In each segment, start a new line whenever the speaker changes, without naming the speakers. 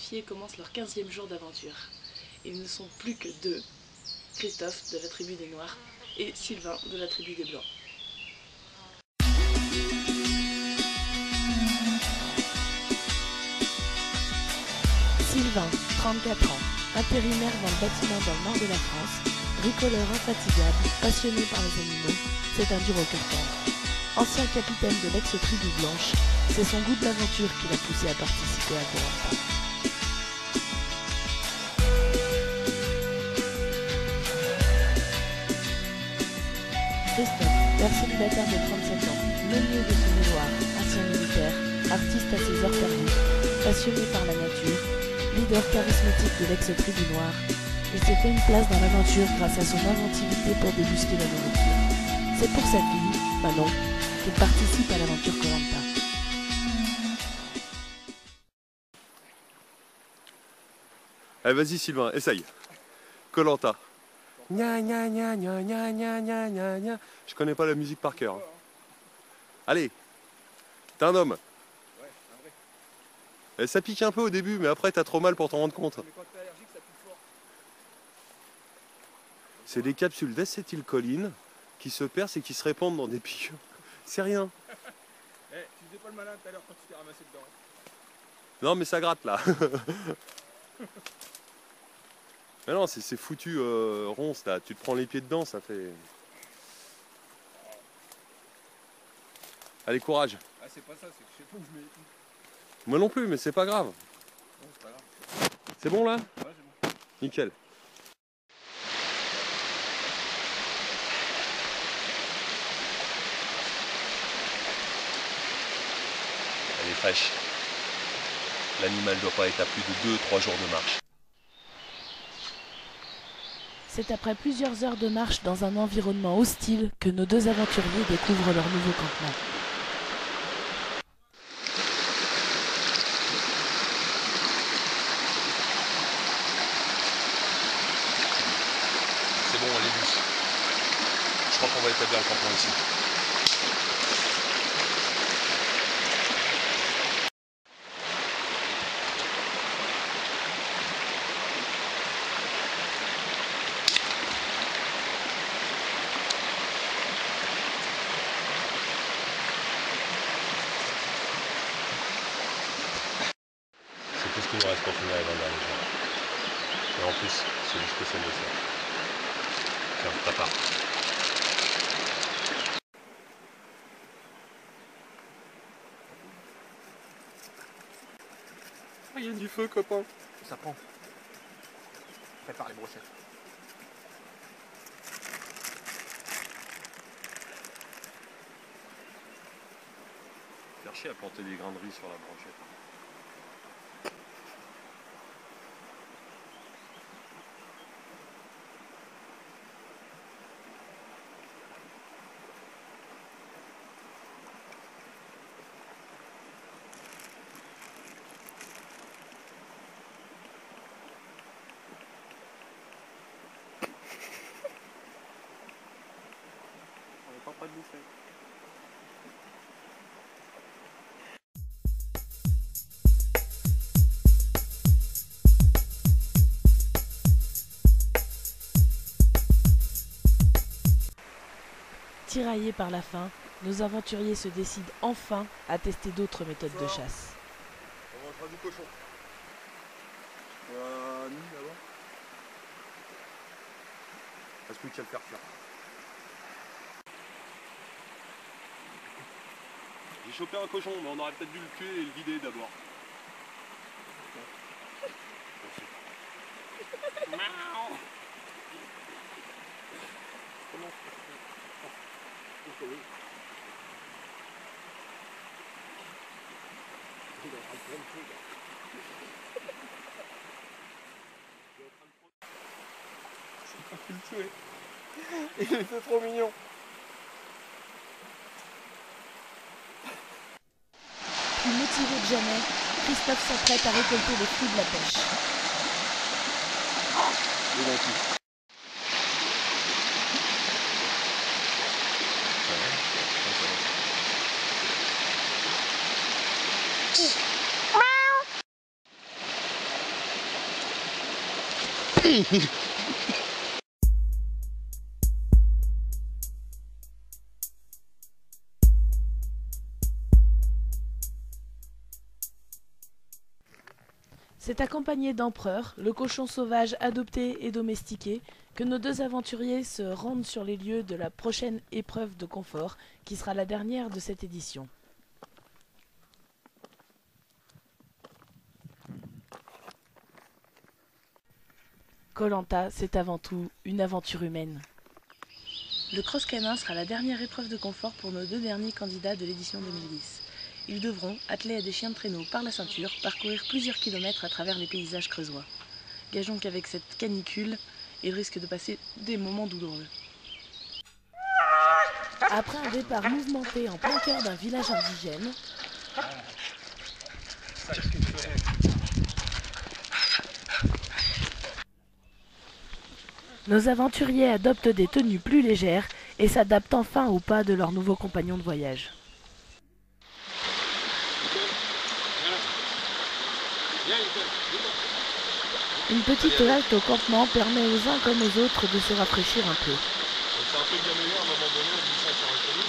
sacrifiés commencent leur 15e jour d'aventure. Ils ne sont plus que deux, Christophe de la tribu des Noirs et Sylvain de la tribu des Blancs.
Sylvain, 34 ans, intérimaire dans le bâtiment dans le nord de la France, bricoleur infatigable, passionné par les animaux, c'est un dur au cœur tendre. Ancien capitaine de l'ex-tribu blanche, c'est son goût de l'aventure qui l'a poussé à participer à Koh-Lanta. Christophe, père célibataire de 37 ans, meunier de Saône-et-Loire, ancien militaire, artiste à ses heures perdues, passionné par la nature, leader charismatique de l'ex-tribu noire, il s'est fait une place dans l'aventure grâce à son inventivité pour débusquer la nourriture. C'est pour sa fille, Manon, qu'il participe à l'aventure Koh-Lanta.
Allez, vas-y Sylvain, essaye. Koh-Lanta. Gna gna gna gna gna gna gna gna gna. Je connais pas la musique par cœur. Allez, t'es un homme. Et ça pique un peu au début, mais après t'as trop mal pour t'en rendre compte. C'est des capsules d'acétylcholine qui se percent et qui se répandent dans des piqûres. C'est rien.
Tu faisais pas le malin tout à l'heure quand tu t'es ramassé dedans.
Non mais ça gratte là. Mais non, c'est foutu ronce là. Tu te prends les pieds dedans, ça fait... Allez, courage.
Ah, c'est pas ça, c'est que je sais pas où je mets les trucs.
Moi non plus, mais c'est pas grave.
Non, c'est pas grave.
C'est bon là?
Ouais, c'est bon.
Nickel. Elle est fraîche. L'animal doit pas être à plus de 2-3 jours de marche.
C'est après plusieurs heures de marche dans un environnement hostile que nos deux aventuriers découvrent leur nouveau campement.
C'est bon, elle est douce. Je crois qu'on va établir le campement ici. C'est tout ce qu'il nous reste pour finir les 20 derniers jours. Et en plus, c'est du spécial de ça. Tiens, ta part. Il y a du feu, copain.
Ça prend. Prépare les brochettes.
Faire chier à planter des grains de riz sur la branchette.
On n'est pas prêt de bouffer.
Tiraillés par la faim, nos aventuriers se décident enfin à tester d'autres méthodes de chasse.
On mangera du cochon.
Nous d'abord.
Parce que tu vas le faire cuire. J'ai chopé un cochon, mais on aurait peut-être dû le tuer et le vider d'abord.
Comment? Oui. Il est en train de prendre feu, là. C'est pas pu le tuer. Il était trop mignon.
Plus motivé que jamais, Christophe s'apprête à récolter les fruits de la pêche.
Les lentilles.
C'est accompagné d'Empereur, le cochon sauvage adopté et domestiqué, que nos deux aventuriers se rendent sur les lieux de la prochaine épreuve de confort, qui sera la dernière de cette édition. Koh-Lanta, c'est avant tout une aventure humaine. Le cross canin sera la dernière épreuve de confort pour nos deux derniers candidats de l'édition 2010. Ils devront, attelés à des chiens de traîneau par la ceinture, parcourir plusieurs kilomètres à travers les paysages creusois. Gageons qu'avec cette canicule, ils risquent de passer des moments douloureux. Après un départ mouvementé en plein cœur d'un village indigène, nos aventuriers adoptent des tenues plus légères et s'adaptent enfin au pas de leurs nouveaux compagnons de voyage. Une petite halte au campement permet aux uns comme aux autres de se rafraîchir un peu.
C'est un truc bien meilleur, à un moment donné, on dit ça sur un colis.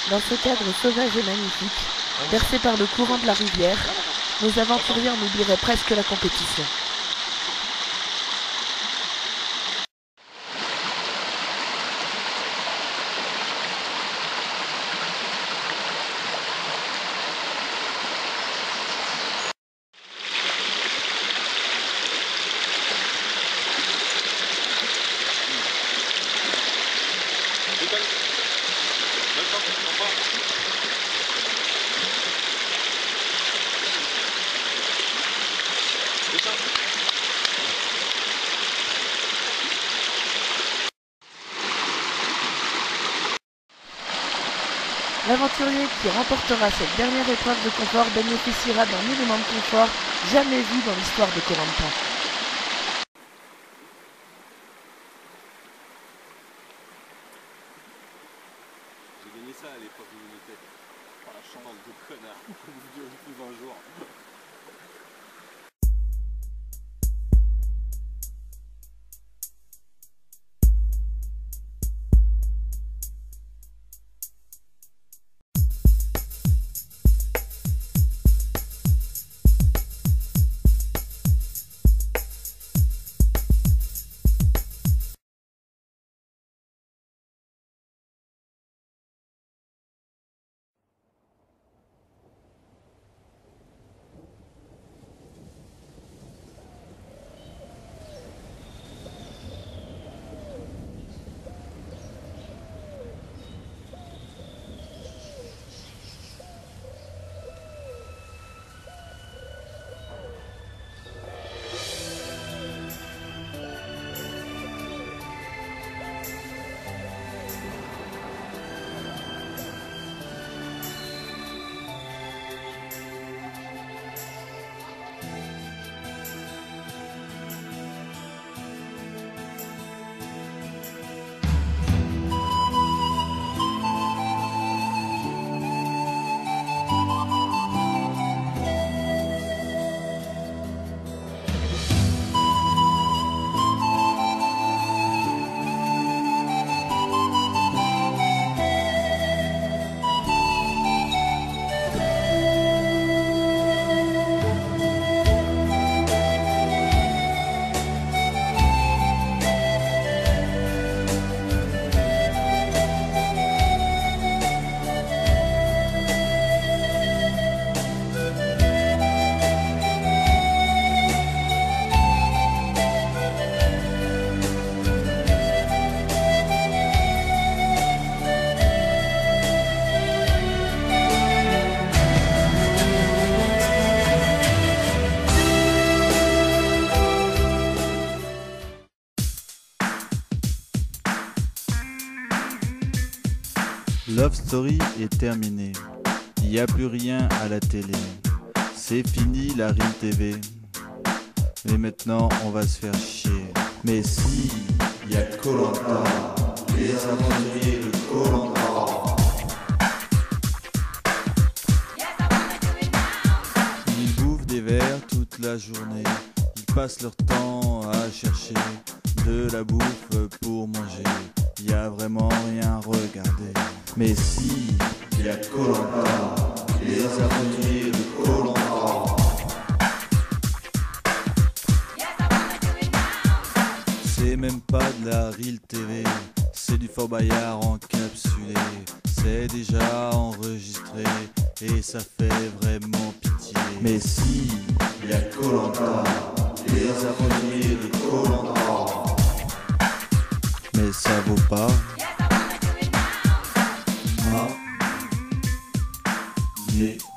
Dans ce cadre sauvage et magnifique, bercé par le courant de la rivière, nos aventuriers en oublieraient presque la compétition. L'aventurier qui remportera cette dernière épreuve de confort bénéficiera d'un élément de confort jamais vu dans l'histoire de Koh-Lanta.
J'ai gagné ça à l'épreuve d'immunité. Oh la chance de connard. On vous dure depuis 20 jours.
Love Story est terminé. Il n'y a plus rien à la télé. C'est fini la Rime TV. Et maintenant on va se faire chier. Mais si, y a Koh-Lanta, les aventuriers de Koh-Lanta. Ils bouffent des vers toute la journée. Ils passent leur temps à chercher de la bouffe pour manger. Y a vraiment rien à regarder. Mais si, y a Koh-Lanta, les aventuriers de Koh-Lanta. C'est même pas de la Real TV, c'est du Fort Boyard encapsulé. C'est déjà enregistré et ça fait vraiment pitié. Mais si, y a Koh-Lanta, les aventuriers de Koh-Lanta. Mais ça vaut pas. Ah. Yeah.